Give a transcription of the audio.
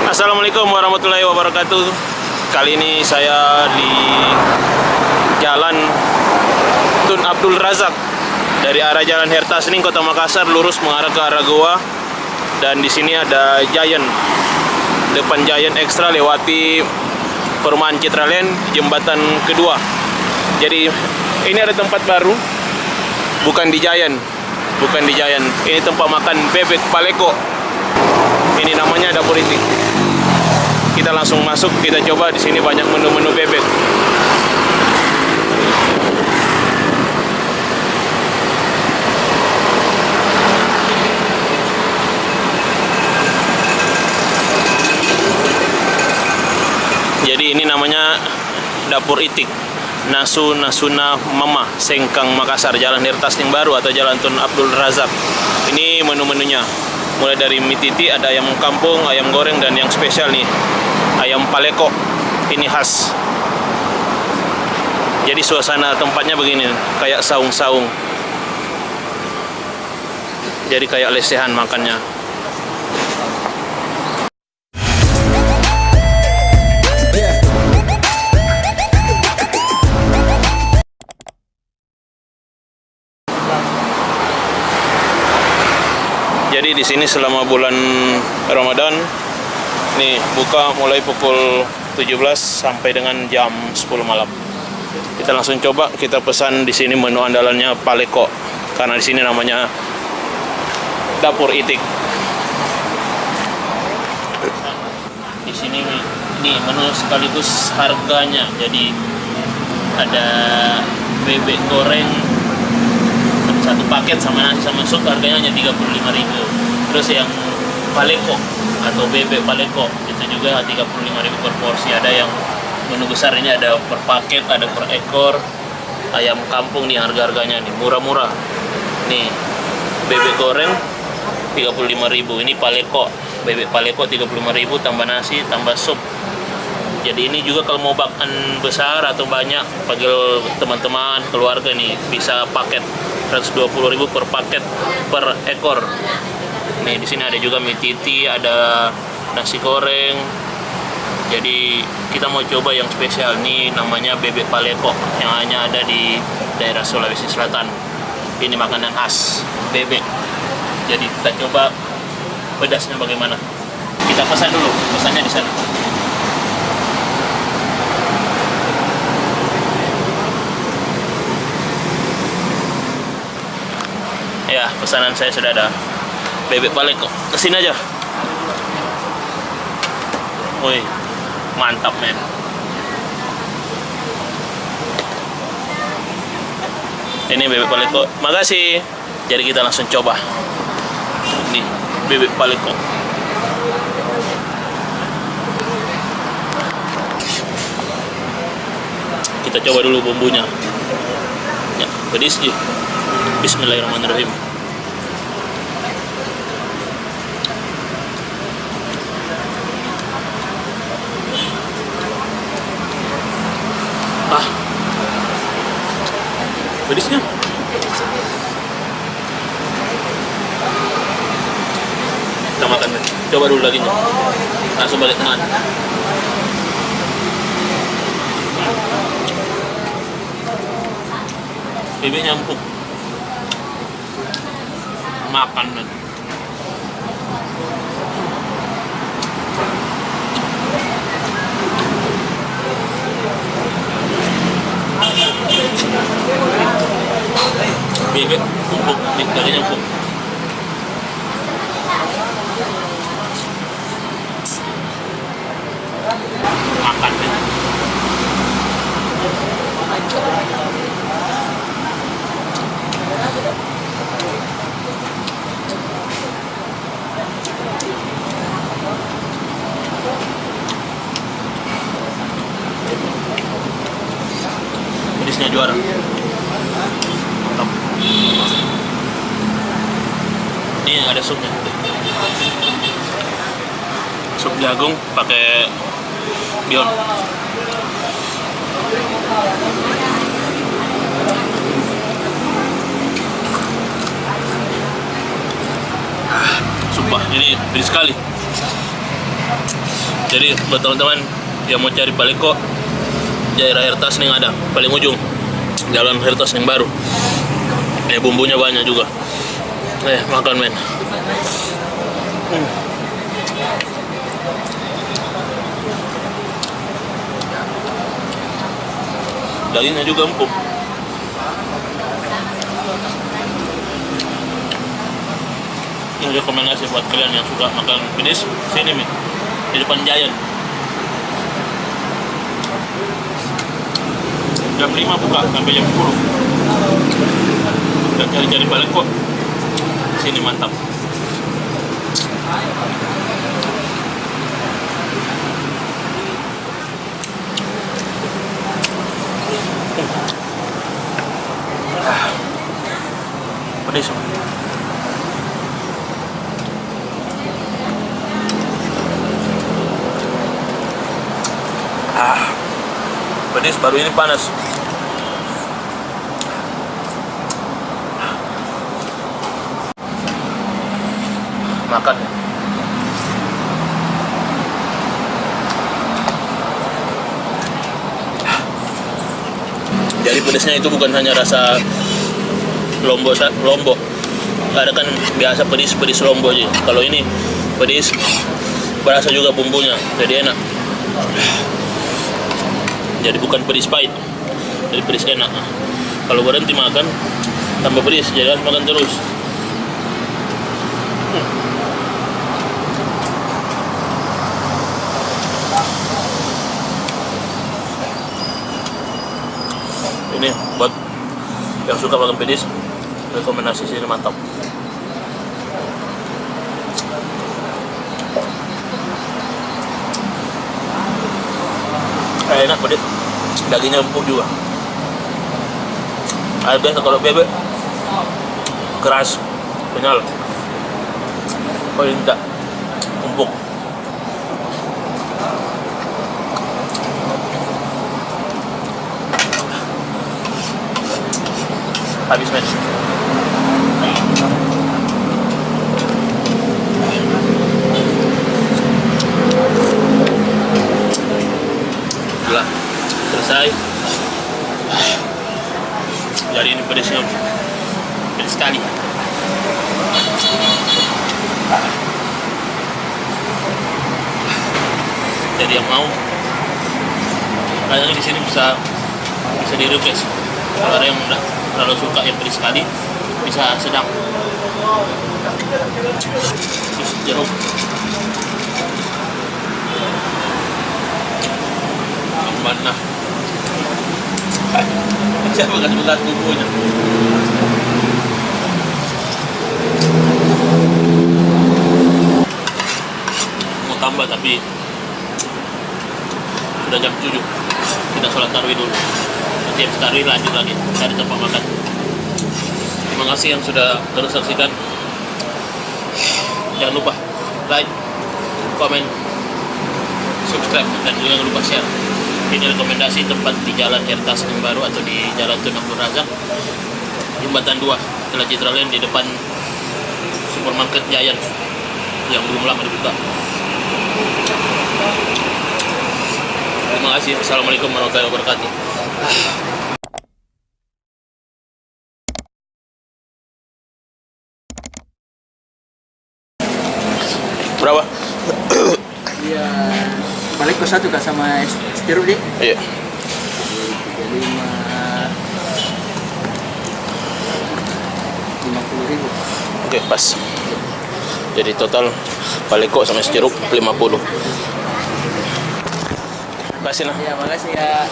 Assalamualaikum warahmatullahi wabarakatuh. Kali ini saya di Jalan Tun Abdul Razak dari arah Jalan Herta Sening Kota Makassar lurus mengarah ke arah Goa. Dan di sini ada Giant, depan Giant Extra lewati perumahan Citraland jembatan kedua. Jadi ini ada tempat baru, bukan di Giant, Ini tempat makan bebek paleko. Ini namanya Dapur Itik. Kita langsung masuk, kita coba. Di sini banyak menu-menu bebek. Jadi ini namanya Dapur Itik. Nasuna Mama, Sengkang Makassar, Jalan Herta Sening Baru atau Jalan Tun Abdul Razak. Ini menu-menunya. Mulai dari mie titi, ada ayam kampung, ayam goreng, dan yang spesial nih, ayam paleko. Ini khas. Jadi suasana tempatnya begini, kayak saung-saung. Jadi kayak lesehan makannya. Jadi di sini selama bulan Ramadan nih buka mulai pukul 17 sampai dengan jam 10 malam. Kita langsung coba, kita pesan di sini menu andalannya paleko karena di sini namanya Dapur Itik. Di sini nih menu sekaligus harganya. Jadi ada bebek goreng satu paket sama nasi sama sup, harganya hanya 35.000. Terus yang paleko atau bebek paleko itu juga 35.000 per porsi. Ada yang menu besar ini ada per paket, ada per ekor. Ayam kampung nih harga-harganya nih murah-murah. Nih bebek goreng 35.000. Ini paleko, bebek paleko 35.000 tambah nasi tambah sup. Jadi ini juga kalau mau makan besar atau banyak panggil teman-teman keluarga nih bisa paket 120.000 per paket per ekor. Nih di sini ada juga mie titi, ada nasi goreng. Jadi kita mau coba yang spesial nih, namanya bebek paleko yang hanya ada di daerah Sulawesi Selatan. Ini makanan khas bebek. Jadi kita coba pedasnya bagaimana. Kita pesan dulu, pesannya di sana. Ya, pesanan saya sudah ada. Bebek paleko. Kesini aja. Woi, mantap men. Ini bebek paleko. Makasih. Jadi kita langsung coba. Ini bebek paleko. Kita coba dulu bumbunya. Ya, pedis sih. Bismillahirrahmanirrahim. Pedisnya. Kita makan. Coba dulu dagingnya. Langsung balik tangan. Bibirnya empuk. Makan dan bebek empuk, dagingnya empuk. Makan dan pedisnya juara. Mantap. Ini ada supnya. Sup jagung pakai Bion. Sumpah, ini pedis sekali. Jadi buat teman-teman yang mau cari paleko, daerah Hertas nih ada paling ujung jalan Hertas yang baru. Bumbunya banyak juga. Makan men. Dagingnya juga empuk. Ini rekomendasi buat kalian yang suka makan pedas, sini nih di depan Giant. Jam 5 buka sampai jam 10. Dan cari-cari paleko, sini mantap. Pedas. Pedas baru ini panas. Makan. Jadi pedasnya itu bukan hanya rasa lombok. Ada kan biasa pedis lombok aja. Kalau ini pedis berasa juga bumbunya, jadi enak. Jadi bukan pedis pahit, jadi pedis enak. Kalau berhenti makan tambah pedis, jadi harus makan terus. Ini buat yang suka makan pedis, rekomendasi sini mantap. Enak pedis, dagingnya empuk juga. Biasa kalau bebek keras, kenyal. Oh ini enggak, empuk. Habis men. Sudah selesai. Jadi ini pedasnya pedas sekali. Jadi yang mau kayaknya di sini bisa di request. Kalau ada yang udah terlalu suka yang pedas sekali, bisa sedang. Terus jeruk. Mana? Siapa kasih bekas bumbunya? Mau tambah tapi sudah jam 7. Kita sholat tarawih dulu. Nanti habis tarawih lanjut lagi cari tempat makan. Terima kasih yang sudah terus saksikan. Jangan lupa like, komen, subscribe, dan juga jangan lupa share. Ini rekomendasi tempat di Jalan Hertas yang baru atau di Jalan Tun Abdul Razak, Jembatan 2, Tela Citra Land, di depan supermarket Giant yang belum lama dibuka. Terima kasih. Assalamualaikum warahmatullahi wabarakatuh. Berapa? Iya, balik ke satu kak sama es jeruk deh. Iya. 35 50.000. Oke, pas. Jadi total paleko sama es jeruk 50. Kasih nah. Iya, makasih ya.